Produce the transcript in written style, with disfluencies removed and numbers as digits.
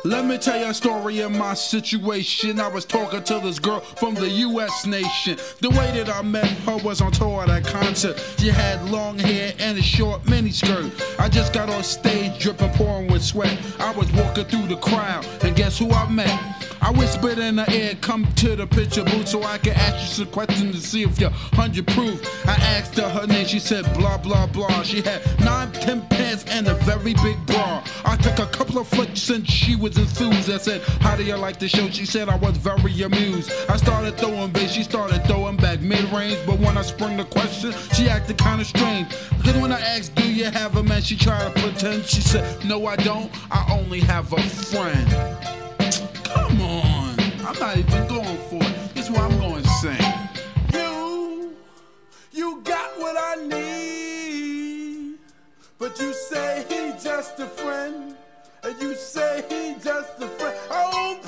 Let me tell you a story of my situation. I was talking to this girl from the US nation. The way that I met her was on tour at a concert. She had long hair and a short miniskirt. I just got on stage dripping, pouring with sweat. I was walking through the crowd, and guess who I met? I whispered in her ear, come to the picture booth so I can ask you some questions to see if you're 100 proof. I asked her name, she said blah blah blah. She had 9-10 pants and a very big bra. I took a couple of flicks and she was enthused. I said, how do you like the show? She said I was very amused. I started throwing bass, she started throwing back mid-range. But when I sprung the question, she acted kinda strange. Because when I asked, do you have a man? She tried to pretend. She said, no I don't, I only have a friend. Come on, I'm not even going for it. This is what I'm going to sing. You got what I need, but you say he just a friend, and you say he just a friend. Oh,